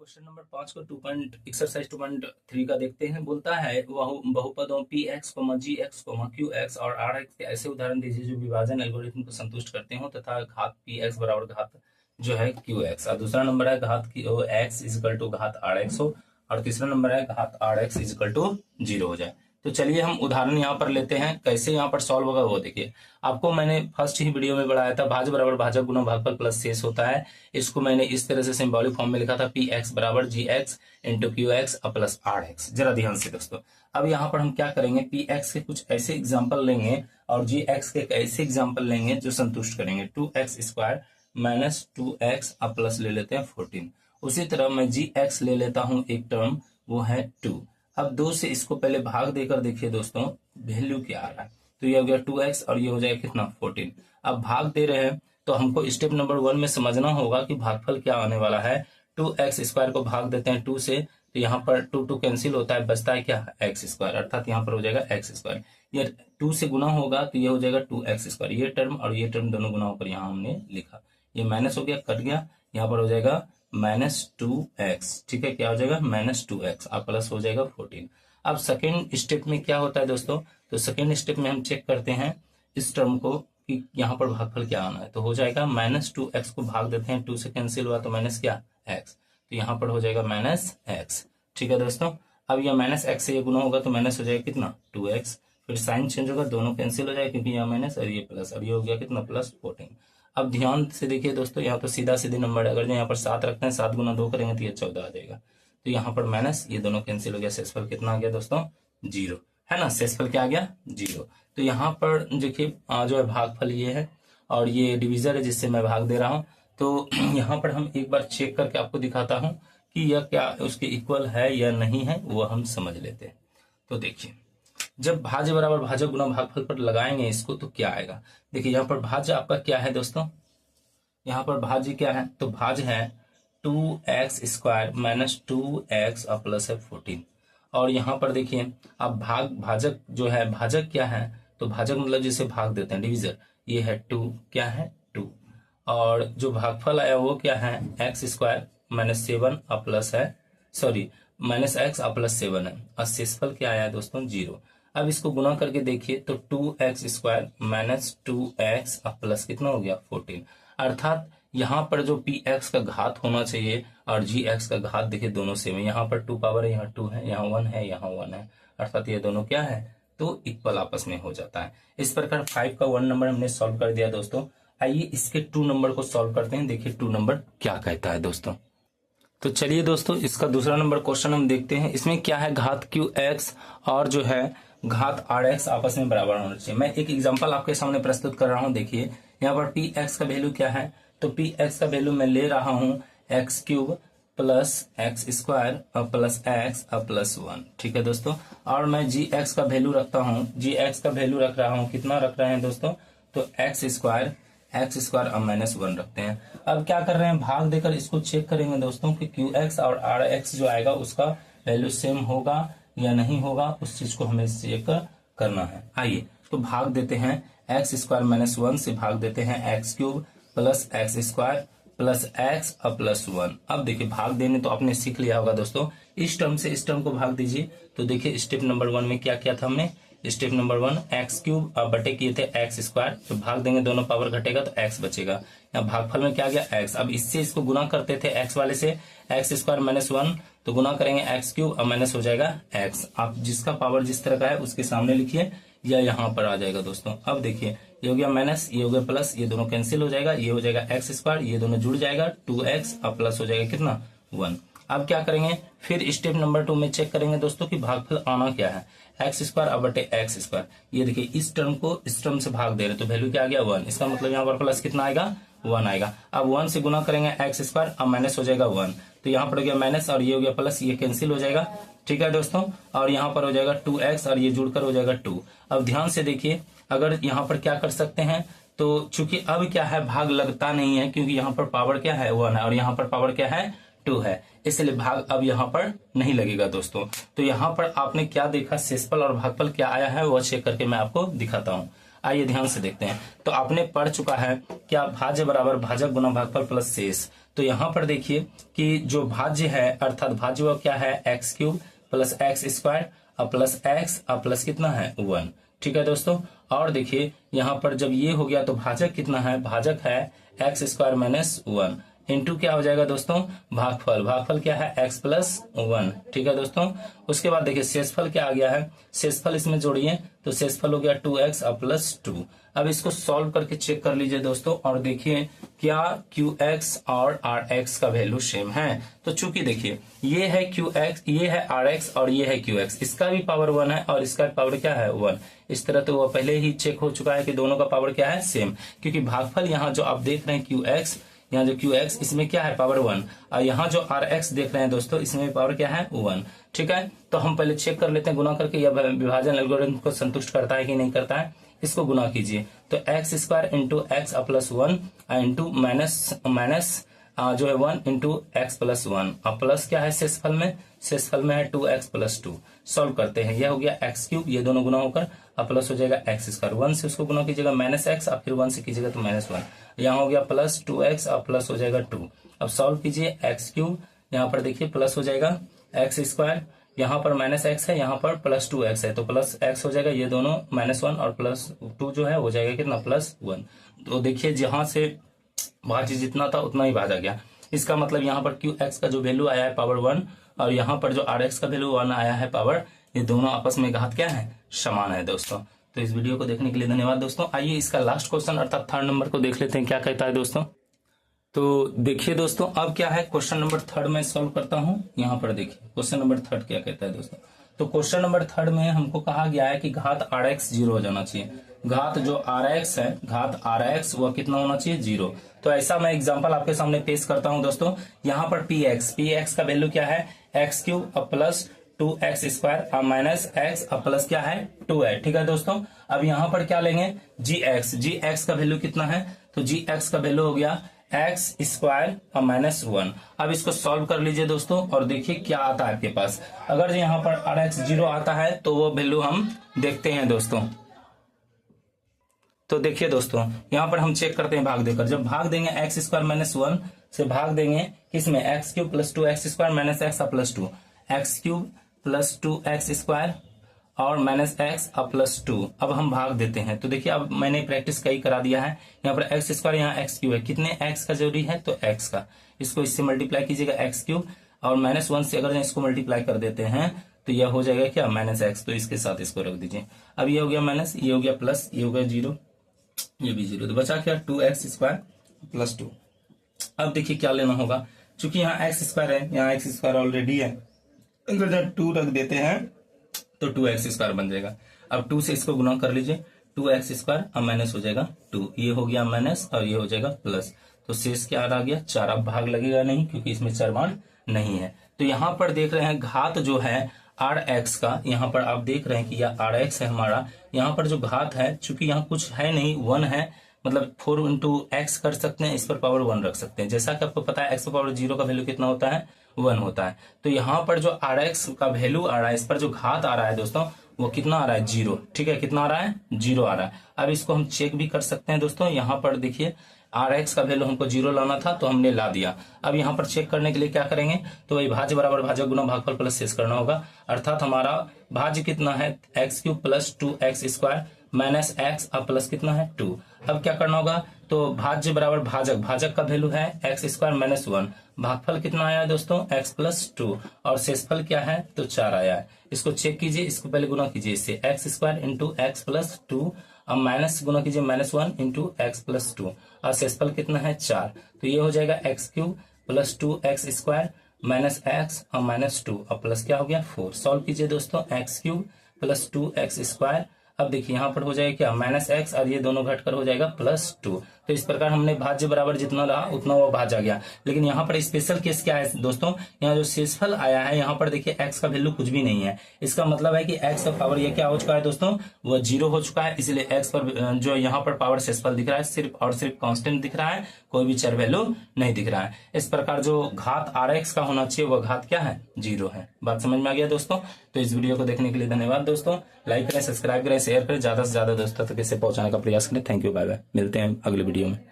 Question number 5 को 2. Exercise 2.3 का देखते हैं। बोलता है बहुपदों पी एक्स जी एक्स क्यू एक्स और आर एक्स के ऐसे उदाहरण दीजिए जो विभाजन एल्गोरिथम को संतुष्ट करते हो तथा घात पी एक्स बराबर घात जो है क्यू एक्स। और दूसरा नंबर है घात की एक्स इजिकल टू घात आर एक्स हो, और तीसरा नंबर है घात आर एक्स इजिकल टू 0 हो जाए। तो चलिए हम उदाहरण यहाँ पर लेते हैं, कैसे यहाँ पर सॉल्व होगा वो देखिए। आपको मैंने फर्स्ट ही वीडियो में बढ़ाया था भाज्य बराबर भाजक गुना भागफल प्लस शेष होता है। इसको मैंने इस तरह से सिंबॉलिक फॉर्म में लिखा था पी एक्स बराबर G X into Q X plus R X. जरा ध्यान से दोस्तों, अब यहाँ पर हम क्या करेंगे, पी एक्स के कुछ ऐसे एग्जाम्पल लेंगे और जी एक्स के ऐसे एग्जाम्पल लेंगे जो संतुष्ट करेंगे। 2x² माइनस 2x प्लस ले लेते हैं 14। उसी तरह मैं जी एक्स ले लेता हूं एक टर्म, वो है 2। अब 2 से इसको पहले भाग देकर देखिए दोस्तों वैल्यू क्या आ रहा है। तो ये हो गया 2x और ये हो जाएगा कितना 14। अब भाग दे रहे हैं तो हमको स्टेप नंबर 1 में समझना होगा कि भागफल क्या आने वाला है। 2x² को भाग देते हैं 2 से, तो यहाँ पर 2 कैंसिल होता है, बचता है क्या x², अर्थात यहाँ पर हो जाएगा x²। ये 2 से गुना होगा तो ये हो जाएगा 2x²। ये टर्म और ये टर्म दोनों गुना होकर यहाँ हमने लिखा, ये माइनस हो गया, कट गया, यहाँ पर हो जाएगा -2x। ठीक है, क्या हो जाएगा -2x और प्लस हो जाएगा 14। अब सेकेंड स्टेप में क्या होता है दोस्तों, तो सेकेंड स्टेप में हम चेक करते हैं इस टर्म को कि यहाँ पर भागफल क्या आना है। तो हो जाएगा -2x को भाग देते हैं, 2 से कैंसिल हुआ तो माइनस क्या x, तो यहाँ पर हो जाएगा -x। ठीक है दोस्तों, अब यह -x से ये गुना होगा तो माइनस हो जाएगा कितना 2x, फिर साइन चेंज होगा, दोनों कैंसिल हो जाएगा क्योंकि यहाँ माइनस और ये प्लस, और ये हो गया कितना +14। अब ध्यान से देखिए दोस्तों, यहाँ पर सीधा सीधे नंबर है, अगर जो यहाँ पर 7 रखते हैं 7 गुना 2 करेंगे तो ये 14 आ जाएगा। तो यहाँ पर माइनस, ये दोनों कैंसिल हो गया, शेषफल कितना आ गया दोस्तों 0, है ना। शेषफल क्या आ गया 0। तो यहाँ पर देखिए जो है भागफल ये है और ये डिविजर है जिससे मैं भाग दे रहा हूँ। तो यहाँ पर हम एक बार चेक करके आपको दिखाता हूँ कि यह क्या उसके इक्वल है या नहीं है, वो हम समझ लेते हैं। तो देखिए जब भाज्य बराबर भाजक गुना भागफल पर लगाएंगे इसको तो क्या आएगा। देखिए यहाँ पर भाज्य आपका क्या है दोस्तों, यहाँ पर भाज्य क्या है, तो भाज्य है 2x² माइनस 2x और प्लस है 14। और यहाँ पर देखिए अब भाजक जो है, भाजक क्या है, तो भाजक मतलब जिसे भाग देते हैं डिविजर, ये है 2, क्या है 2। और जो भागफल आया वो क्या है x² माइनस 7 और प्लस है, सॉरी -x और प्लस 7 है, और शेषफल क्या आया दोस्तों 0। अब इसको गुना करके देखिए तो 2x² माइनस 2x और प्लस कितना हो गया 14। अर्थात यहाँ पर जो px का घात होना चाहिए और gx का घात देखिए दोनों सेम है, यहाँ पर 2 पावर है, यहाँ 2 है, यहाँ 1 है, यहाँ 1 है, अर्थात ये दोनों क्या है तो इक्वल आपस में हो जाता है। इस प्रकार 5 का 1 नंबर हमने सॉल्व कर दिया दोस्तों। आइए इसके 2 नंबर को सॉल्व करते हैं, देखिए 2 नंबर क्या कहता है दोस्तों। तो चलिए दोस्तों इसका दूसरा नंबर क्वेश्चन हम देखते हैं। इसमें क्या है, घात क्यू एक्स और जो है घात आर एक्स आपस में बराबर होना चाहिए। मैं एक एग्जांपल आपके सामने प्रस्तुत कर रहा हूं। देखिए यहाँ पर पी एक्स का वैल्यू क्या है, तो पी एक्स का वैल्यू मैं ले रहा हूं x³ प्लस x² और प्लस x और प्लस 1। ठीक है दोस्तों, और मैं जी एक्स का वैल्यू रखता हूं, जी एक्स का वैल्यू रख रहा हूं, कितना रख रहे हैं दोस्तों, तो x² और -1 रखते हैं। अब क्या कर रहे हैं, भाग देकर इसको चेक करेंगे दोस्तों कि QX और RX जो आएगा उसका वैल्यू सेम होगा या नहीं होगा, उस चीज को हमें चेक करना है। आइए तो भाग देते हैं, x² -1 से भाग देते हैं x³ plus x² plus x और प्लस 1। अब देखिए भाग देने तो आपने सीख लिया होगा दोस्तों, इस टर्म से इस टर्म को भाग दीजिए। तो देखिए स्टेप नंबर 1 में क्या किया था हमने, स्टेप नंबर 1 x³ और बटे किए थे x², तो भाग देंगे दोनों पावर घटेगा तो x बचेगा। यहाँ भागफल में क्या गया x। अब इससे इसको गुना करते थे x वाले से, x² -1 तो गुना करेंगे x³ और माइनस हो जाएगा x। आप जिसका पावर जिस तरह का है उसके सामने लिखिए या यहाँ पर आ जाएगा दोस्तों। अब देखिए ये हो गया माइनस, ये हो गया प्लस, ये दोनों कैंसिल हो जाएगा, ये हो जाएगा x², ये दोनों जुड़ जाएगा 2x और प्लस हो जाएगा कितना 1। अब क्या करेंगे, फिर स्टेप नंबर 2 में चेक करेंगे दोस्तों कि भागफल आना क्या है, x² और बटे x²। ये देखिए इस टर्म को इस टर्म से भाग दे रहे तो वैल्यू क्या आ गया 1, इसका मतलब यहाँ पर प्लस कितना आएगा 1 आएगा। अब 1 से गुना करेंगे x² और माइनस हो जाएगा 1, तो यहाँ पर हो गया माइनस और ये हो गया प्लस, ये कैंसिल हो जाएगा। ठीक है दोस्तों, और यहाँ पर हो जाएगा 2x और ये जुड़कर हो जाएगा 2। अब ध्यान से देखिए, अगर यहाँ पर क्या कर सकते हैं, तो चूंकि अब क्या है भाग लगता नहीं है क्योंकि यहाँ पर पावर क्या है 1 है और यहाँ पर पावर क्या है 2 है, इसलिए भाग अब यहाँ पर नहीं लगेगा दोस्तों। तो यहाँ पर आपने क्या देखा, शेषफल और भागफल क्या आया है वो चेक करके मैं आपको दिखाता हूँ। आइए ध्यान से देखते हैं। तो आपने पढ़ चुका है क्या, भाज्य बराबर भाजक गुना भागफल प्लस शेष। तो यहाँ पर देखिए कि जो भाज्य है अर्थात भाज्य वो क्या है, x cube plus x square और प्लस एक्स और प्लस कितना है 1। ठीक है दोस्तों, और देखिए यहाँ पर जब ये हो गया तो भाजक कितना है, भाजक है एक्स स्क्वायर माइनस 1 इंटू क्या हो जाएगा दोस्तों, भागफल। भागफल क्या है एक्स प्लस 1। ठीक है दोस्तों, उसके बाद देखिए शेषफल क्या आ गया है, शेषफल इसमें जोड़िए तो शेषफल हो गया 2x और प्लस 2। अब इसको सॉल्व करके चेक कर लीजिए दोस्तों और देखिए क्या qx और rx का वैल्यू सेम है। तो चूंकि देखिए ये है qx, ये है rx और ये है qx, इसका भी पावर 1 है और इसका पावर क्या है 1। इस तरह तो वो पहले ही चेक हो चुका है कि दोनों का पावर क्या है सेम, क्योंकि भागफल यहाँ जो आप देख रहे हैं qx, यहाँ जो qx इसमें क्या है पावर 1 और यहाँ जो rx देख रहे हैं दोस्तों इसमें पावर क्या है 1। ठीक है, तो हम पहले चेक कर लेते हैं गुना करके यह विभाजन एल्गोरिथम को संतुष्ट करता है कि नहीं करता है। इसको गुना कीजिए तो x square into x plus 1 into minus जो है 1 इंटू एक्स प्लस 1 और प्लस क्या है शेषफल में, शेषफल में है 2x प्लस 2। सॉल्व करते हैं, यह हो गया एक्स क्यूब, ये दोनों गुना होकर अब प्लस हो जाएगा एक्स स्क्वायर, 1 से उसको गुना कीजिएगा माइनस एक्स और फिर 1 से कीजिएगा तो माइनस 1। यहाँ हो गया प्लस 2x और प्लस हो जाएगा 2। अब सॉल्व कीजिए एक्स क्यूब, यहाँ पर देखिए प्लस हो जाएगा एक्स स्क्वायर, यहाँ पर माइनस एक्स है, यहाँ पर प्लस 2x है तो प्लस एक्स हो जाएगा, ये दोनों माइनस 1 और प्लस 2 जो है हो जाएगा कितना प्लस 1। तो देखिए जहां से भाज्य जितना था उतना ही भाजा गया, इसका मतलब यहाँ पर qx का जो वैल्यू आया है पावर 1 और यहाँ पर जो rx का वैल्यू 1 आया है पावर, ये दोनों आपस में घात क्या है, समान है दोस्तों। तो इस वीडियो को देखने के लिए धन्यवाद दोस्तों। आइए इसका लास्ट क्वेश्चन अर्थात थर्ड नंबर को देख लेते हैं क्या कहता है दोस्तों। तो देखिए दोस्तों अब क्या है, क्वेश्चन नंबर थर्ड में सॉल्व करता हूं। यहाँ पर देखिए क्वेश्चन नंबर थर्ड क्या कहता है दोस्तों। तो क्वेश्चन नंबर थर्ड में हमको कहा गया है कि घात rx 0 हो जाना चाहिए। घात जो rx है, घात rx वह कितना होना चाहिए 0। तो ऐसा मैं एग्जांपल आपके सामने पेश करता हूं दोस्तों। यहाँ पर px का वैल्यू क्या है, एक्स क्यूब और प्लस 2x स्क्वायर और माइनस एक्स और प्लस क्या है 2 है। ठीक है दोस्तों, अब यहाँ पर क्या लेंगे gx का वैल्यू कितना है, तो gx का वैल्यू हो गया एक्स स्क्वायर और माइनस 1। अब इसको सॉल्व कर लीजिए दोस्तों और देखिए क्या आता है आपके पास। अगर यहाँ पर rx 0 आता है तो वो वैल्यू हम देखते हैं दोस्तों। तो देखिए दोस्तों यहाँ पर हम चेक करते हैं भाग देकर, जब भाग देंगे एक्स स्क्वायर माइनस 1 से भाग देंगे किसमें, x cube plus 2x square minus x plus 2, x cube plus 2x square और माइनस एक्स और प्लस 2। अब हम भाग देते हैं तो देखिए अब मैंने प्रैक्टिस कई करा दिया है। यहाँ पर एक्स स्क्वायर, यहाँ एक्स क्यूब है, कितने एक्स का जरूरी है तो एक्स का, इसको इससे मल्टीप्लाई कीजिएगा एक्स क्यूब और माइनस 1 से अगर इसको मल्टीप्लाई कर देते हैं तो यह हो जाएगा क्या माइनस एक्स, तो इसके साथ इसको रख दीजिए। अब ये हो गया माइनस, ये हो गया प्लस, ये हो गया 0, ये भी 0, तो बचा क्या 2x स्क्वायर प्लस 2। अब देखिए क्या लेना होगा, चूंकि यहाँ एक्स स्क्वायर है, यहाँ एक्स स्क्वायर ऑलरेडी है, अगर 2 रख देते हैं तो 2x स्क्वायर बन जाएगा। अब 2 से इसको गुना कर लीजिए, 2x स्क्वायर और माइनस हो जाएगा 2, ये हो गया माइनस और ये हो जाएगा प्लस, तो शेष क्या आ गया 4। अब भाग लगेगा नहीं क्योंकि इसमें चरमान नहीं है। तो यहाँ पर देख रहे हैं घात जो है rx का, यहाँ पर आप देख रहे हैं कि यह rx है हमारा। यहाँ पर जो घात है चूंकि यहाँ कुछ है नहीं 1 है, मतलब 4 इंटू एक्स कर सकते हैं, इस पर पावर 1 रख सकते हैं। जैसा कि आपको पता है एक्स पर पावर 0 का वैल्यू कितना होता है 1 होता है। तो यहाँ पर जो rx का वैल्यू आ रहा है, इस पर जो घात आ रहा है दोस्तों वो कितना आ रहा है 0। ठीक है, कितना आ रहा है 0 आ रहा है। अब इसको हम चेक भी कर सकते हैं दोस्तों, यहाँ पर देखिए rx का वैल्यू हमको 0 लाना था तो हमने ला दिया। अब यहाँ पर चेक करने के लिए क्या करेंगे, तो वही भाज्य बराबर भाजक गुना भागफल प्लस शेष करना होगा। अर्थात हमारा भाज्य कितना है x cube plus 2x square minus x और प्लस कितना है 2। अब क्या करना होगा, तो भाज्य बराबर भाजक, भाजक का वैल्यू है एक्स स्क्वायर माइनस 1, भागफल कितना आया है दोस्तों x प्लस 2 और शेषफल क्या है तो 4 आया है। इसको चेक कीजिए, इसको पहले गुना कीजिए इससे, x square into x plus 2 और माइनस गुना कीजिए माइनस 1 इंटू एक्स प्लस 2 और शेषफल कितना है 4, तो ये हो जाएगा x cube plus 2x square minus x और माइनस 2 और प्लस क्या हो गया 4। सॉल्व कीजिए दोस्तों, x cube plus 2x square, अब देखिए यहाँ पर हो जाएगा क्या माइनस एक्स और ये दोनों घटकर हो जाएगा प्लस 2, तो इस प्रकार हमने भाज्य बराबर जितना रहा उतना वो भाज्य आ गया। लेकिन यहाँ पर स्पेशल केस क्या है दोस्तों, यहाँ जो शेषफल आया है यहाँ पर देखिए x का वैल्यू कुछ भी नहीं है। इसका मतलब है कि x का पावर ये क्या हो चुका है दोस्तों, वो 0 हो चुका है। इसलिए x पर जो यहाँ पर पावर शेषफल दिख रहा है सिर्फ और सिर्फ कांस्टेंट दिख रहा है, कोई भी चर वैल्यू नहीं दिख रहा है। इस प्रकार जो घात rx का होना चाहिए वह घात क्या है, 0 है। बात समझ में आ गया दोस्तों। तो इस वीडियो को देखने के लिए धन्यवाद दोस्तों। लाइक करें, सब्सक्राइब करें, शेयर करें, ज्यादा से ज्यादा दोस्तों तक इसे पहुंचाने का प्रयास करें। Thank you, bye bye. मिलते हैं अगले वीडियो में।